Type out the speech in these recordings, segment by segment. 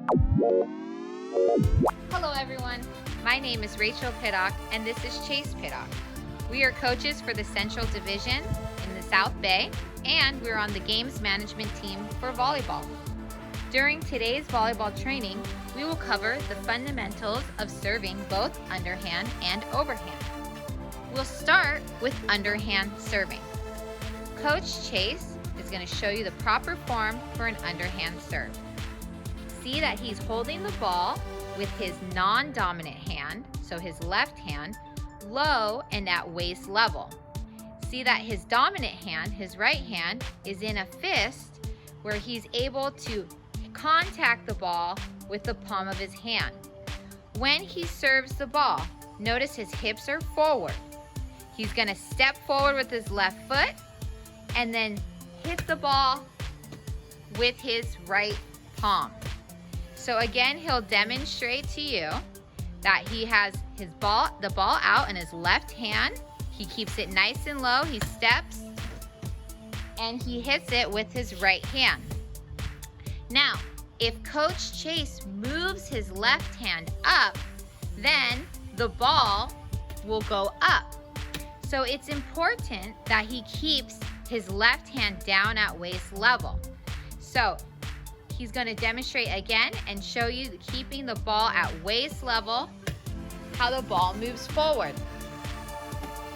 Hello everyone, my name is Rachel Pittock and this is Chase Pittock. We are coaches for the Central Division in the South Bay and we're on the games management team for volleyball. During today's volleyball training, we will cover the fundamentals of serving both underhand and overhand. We'll start with underhand serving. Coach Chase is going to show you the proper form for an underhand serve. See that he's holding the ball with his non-dominant hand, so his left hand, low and at waist level. See that his dominant hand, his right hand, is in a fist where he's able to contact the ball with the palm of his hand. When he serves the ball, notice his hips are forward. He's going to step forward with his left foot and then hit the ball with his right palm. So again, he'll demonstrate to you that he has the ball out in his left hand. He keeps it nice and low. He steps and he hits it with his right hand. Now, if Coach Chase moves his left hand up, then the ball will go up. So it's important that he keeps his left hand down at waist level. So he's going to demonstrate again and show you keeping the ball at waist level, how the ball moves forward.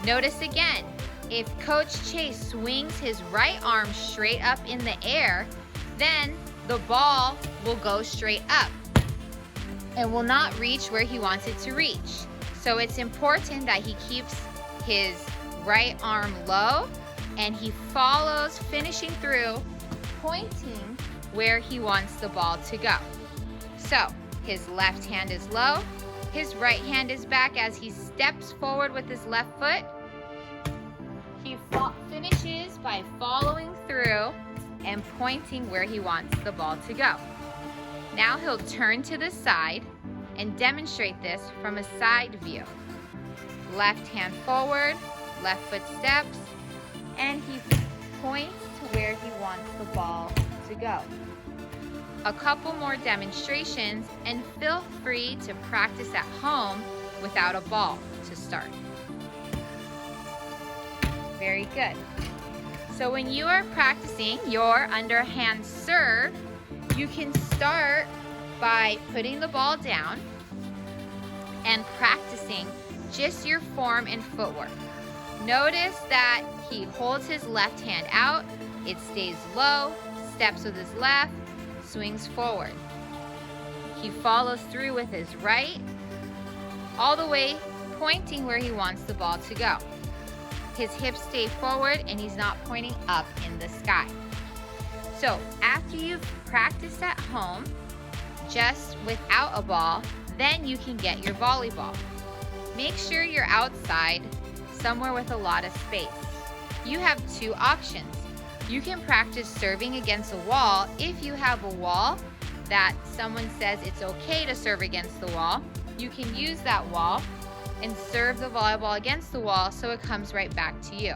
Notice again, if Coach Chase swings his right arm straight up in the air, then the ball will go straight up and will not reach where he wants it to reach. So it's important that he keeps his right arm low and he follows, finishing through, pointing where he wants the ball to go. So his left hand is low, his right hand is back as he steps forward with his left foot. He finishes by following through and pointing where he wants the ball to go. Now he'll turn to the side and demonstrate this from a side view. Left hand forward, left foot steps, and he points to where he wants the ball to go. A couple more demonstrations and feel free to practice at home without a ball to start. Very good. So when you are practicing your underhand serve, you can start by putting the ball down and practicing just your form and footwork. Notice that he holds his left hand out, it stays low, steps with his left, swings forward. He follows through with his right, all the way pointing where he wants the ball to go. His hips stay forward and he's not pointing up in the sky. So after you've practiced at home, just without a ball, then you can get your volleyball. Make sure you're outside, somewhere with a lot of space. You have two options. You can practice serving against a wall if you have a wall that someone says it's okay to serve against the wall. You can use that wall and serve the volleyball against the wall so it comes right back to you.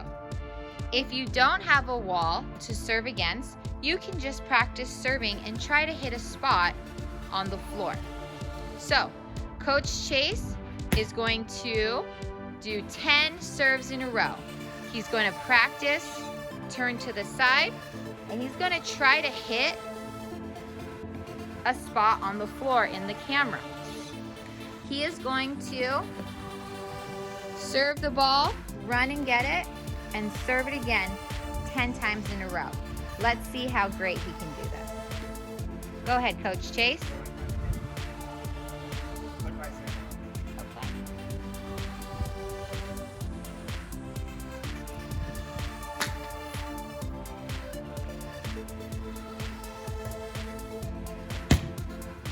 If you don't have a wall to serve against, you can just practice serving and try to hit a spot on the floor. So, Coach Chase is going to do 10 serves in a row. He's going to practice, turn to the side, and he's going to try to hit a spot on the floor in the camera. He is going to serve the ball, run and get it, and serve it again 10 times in a row. Let's see how great he can do this. Go ahead, Coach Chase. Okay.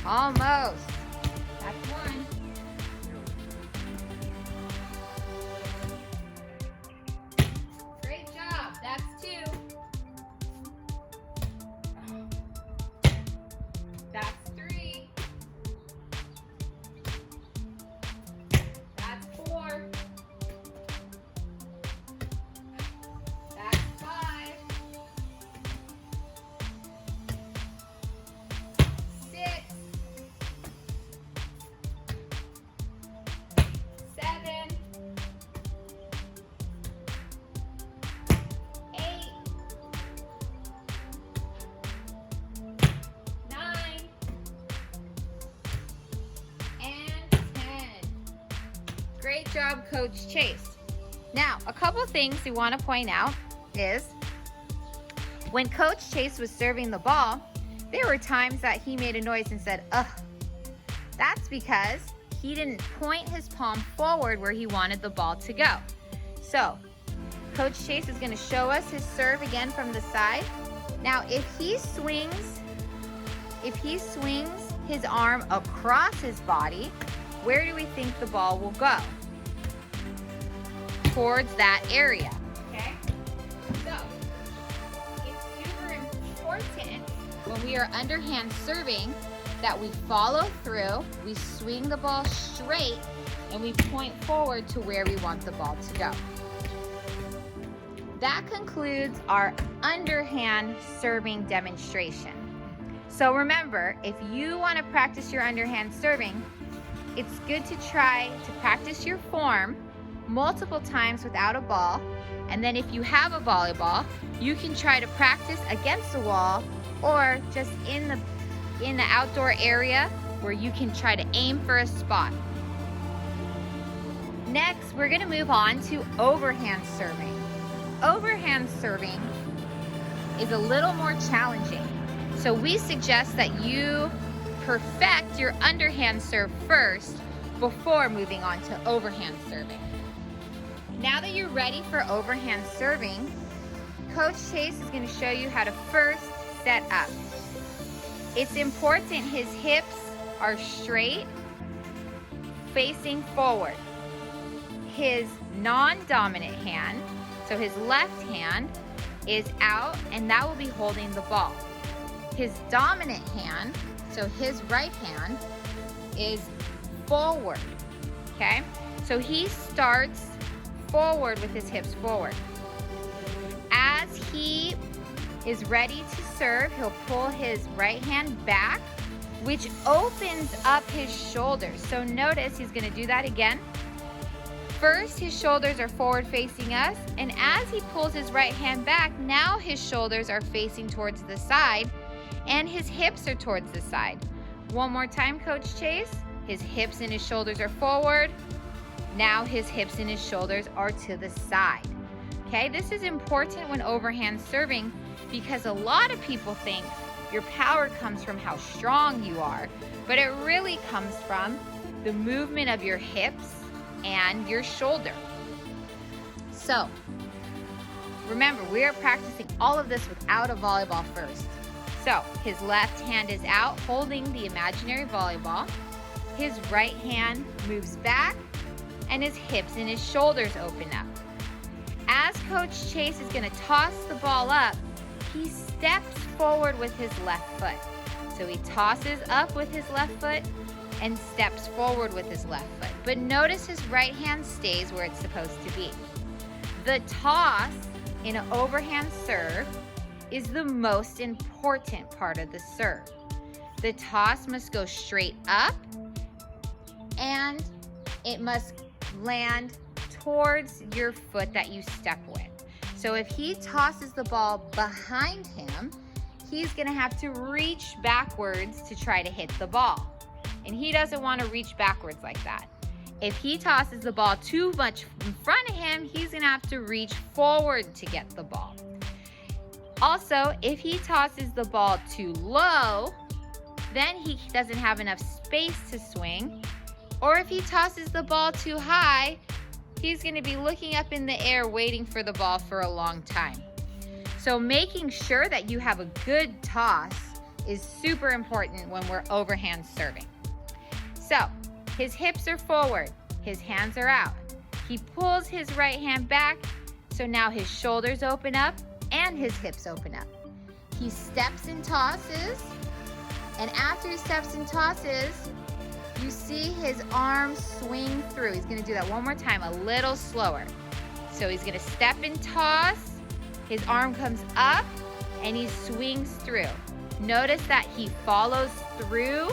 Almost. That's one. Great job. That's two. That's three. That's four. That's five. 6. Great job, Coach Chase. Now, a couple things we want to point out is when Coach Chase was serving the ball, there were times that he made a noise and said, ugh. That's because he didn't point his palm forward where he wanted the ball to go. So, Coach Chase is going to show us his serve again from the side. Now, if he swings his arm across his body, where do we think the ball will go? Towards that area, okay? So, it's super important when we are underhand serving that we follow through, we swing the ball straight, and we point forward to where we want the ball to go. That concludes our underhand serving demonstration. So remember, if you want to practice your underhand serving, it's good to try to practice your form multiple times without a ball, and then if you have a volleyball, you can try to practice against the wall or just in the outdoor area where you can try to aim for a spot. Next, we're going to move on to overhand serving. Overhand serving is a little more challenging, so we suggest that you perfect your underhand serve first before moving on to overhand serving. Now that you're ready for overhand serving, Coach Chase is going to show you how to first set up. It's important his hips are straight, facing forward. His non-dominant hand, so his left hand, is out, and that will be holding the ball. His dominant hand, so his right hand, is forward, okay? So he starts forward with his hips forward. As he is ready to serve, he'll pull his right hand back, which opens up his shoulders. So notice he's going to do that again. First, his shoulders are forward facing us, and as he pulls his right hand back, now his shoulders are facing towards the side, and his hips are towards the side. One more time, Coach Chase. His hips and his shoulders are forward. Now his hips and his shoulders are to the side. Okay, this is important when overhand serving because a lot of people think your power comes from how strong you are, but it really comes from the movement of your hips and your shoulder. So, remember, we are practicing all of this without a volleyball first. So, his left hand is out holding the imaginary volleyball. His right hand moves back, and his hips and his shoulders open up. As Coach Chase is going to toss the ball up, he steps forward with his left foot. So he tosses up with his left foot and steps forward with his left foot. But notice his right hand stays where it's supposed to be. The toss in an overhand serve is the most important part of the serve. The toss must go straight up and it must land towards your foot that you step with. So if he tosses the ball behind him, he's going to have to reach backwards to try to hit the ball. And he doesn't want to reach backwards like that. If he tosses the ball too much in front of him, he's going to have to reach forward to get the ball. Also, if he tosses the ball too low, then he doesn't have enough space to swing. Or if he tosses the ball too high, he's going to be looking up in the air waiting for the ball for a long time. So making sure that you have a good toss is super important when we're overhand serving. So his hips are forward, his hands are out. He pulls his right hand back, so now his shoulders open up and his hips open up. He steps and tosses, and after he steps and tosses, you see his arms swing through. He's going to do that one more time, a little slower. So he's going to step and toss, his arm comes up, and he swings through. Notice that he follows through,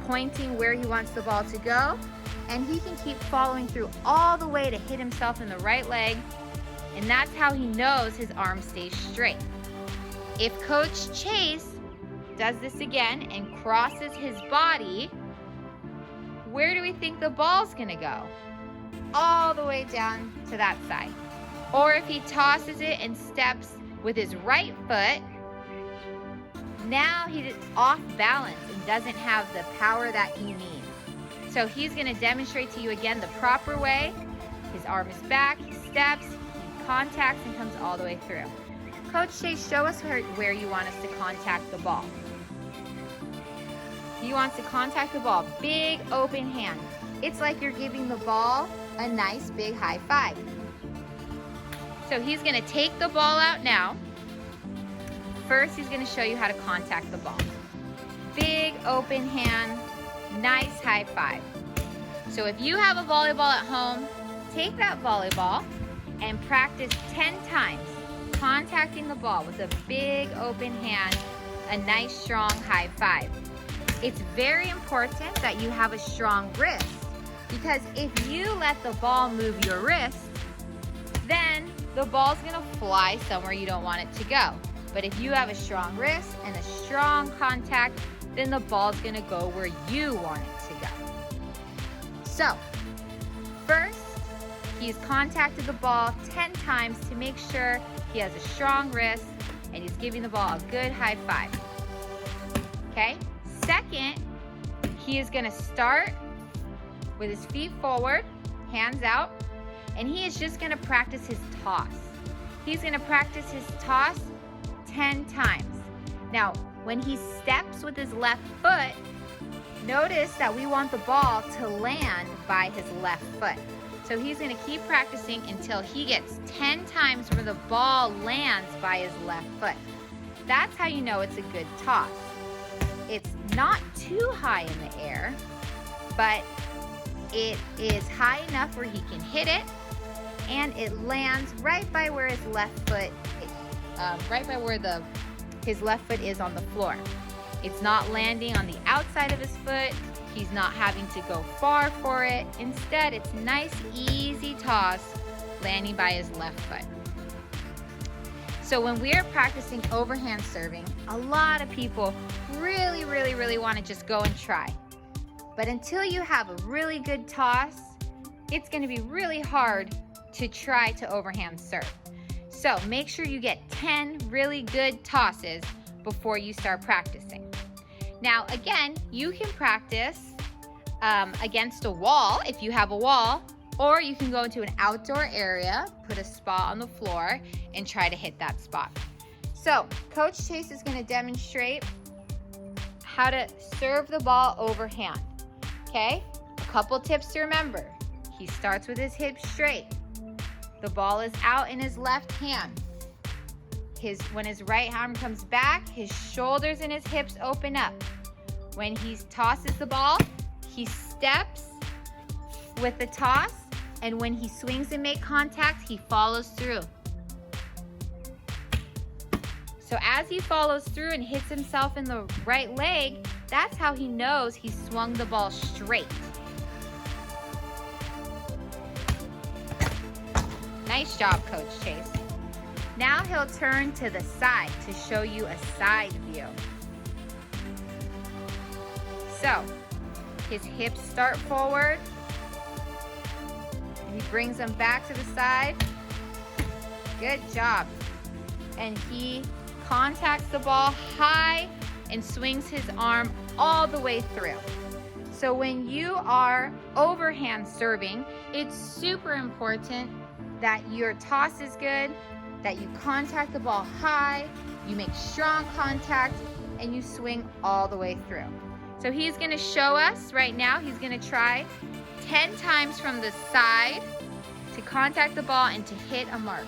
pointing where he wants the ball to go, and he can keep following through all the way to hit himself in the right leg, and that's how he knows his arm stays straight. If Coach Chase does this again and crosses his body, where do we think the ball's gonna go? all the way down to that side. Or if he tosses it and steps with his right foot, now he's off balance and doesn't have the power that he needs. So he's going to demonstrate to you again the proper way. His arm is back, he steps, he contacts and comes all the way through. Coach Chase, show us where you want us to contact the ball. He wants to contact the ball, big open hand. It's like you're giving the ball a nice big high five. So he's going to take the ball out now. First, he's going to show you how to contact the ball. Big open hand, nice high five. So if you have a volleyball at home, take that volleyball and practice 10 times contacting the ball with a big open hand, a nice strong high five. It's very important that you have a strong wrist, because if you let the ball move your wrist, then the ball's gonna fly somewhere you don't want it to go. But if you have a strong wrist and a strong contact, then the ball's gonna go where you want it to go. So, first, he's contacted the ball 10 times to make sure he has a strong wrist and he's giving the ball a good high five. Okay? Second, he is gonna start with his feet forward, hands out, and he is just gonna practice his toss. He's gonna practice his toss 10 times. Now, when he steps with his left foot, notice that we want the ball to land by his left foot. So he's gonna keep practicing until he gets 10 times where the ball lands by his left foot. That's how you know it's a good toss. It's not too high in the air, but it is high enough where he can hit it, and it lands right by where his left foot, his left foot is on the floor. It's not landing on the outside of his foot. He's not having to go far for it. Instead, it's nice, easy toss landing by his left foot. So when we're practicing overhand serving, a lot of people really want to just go and try. But until you have a really good toss, it's going to be really hard to try to overhand serve. So make sure you get 10 really good tosses before you start practicing. Now, again, you can practice against a wall if you have a wall, or you can go into an outdoor area, put a spot on the floor, and try to hit that spot. So, Coach Chase is going to demonstrate how to serve the ball overhand. Okay? A couple tips to remember. He starts with his hips straight. The ball is out in his left hand. When his right arm comes back, his shoulders and his hips open up. When he tosses the ball, he steps with the toss, and when he swings and makes contact, he follows through. So as he follows through and hits himself in the right leg, that's how he knows he swung the ball straight. Nice job, Coach Chase. Now he'll turn to the side to show you a side view. So, his hips start forward. He brings them back to the side. Good job. And he contacts the ball high and swings his arm all the way through. So when you are overhand serving, it's super important that your toss is good, that you contact the ball high, you make strong contact, and you swing all the way through. So he's gonna show us right now, he's gonna try 10 times from the side to contact the ball and to hit a mark.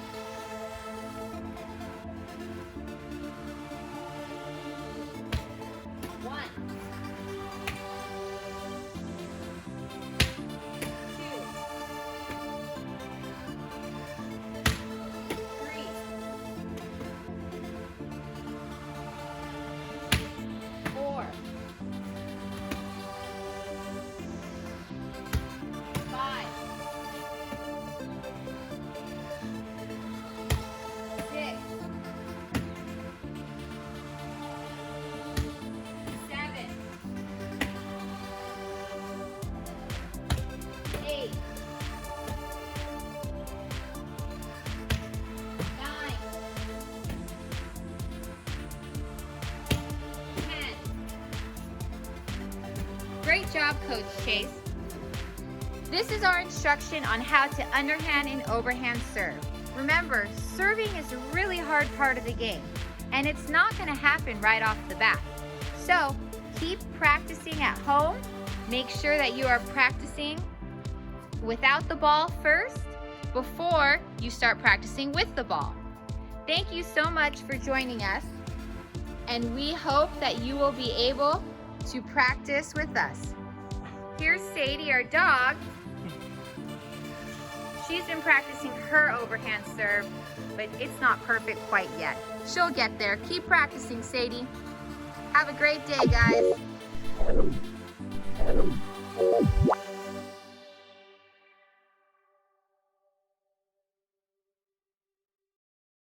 Great job, Coach Chase. This is our instruction on how to underhand and overhand serve. Remember, serving is a really hard part of the game, and it's not going to happen right off the bat. So keep practicing at home. Make sure that you are practicing without the ball first before you start practicing with the ball. Thank you so much for joining us, and we hope that you will be able to practice with us. Here's Sadie, our dog. She's been practicing her overhand serve, but it's not perfect quite yet. She'll get there. Keep practicing, Sadie. Have a great day, guys.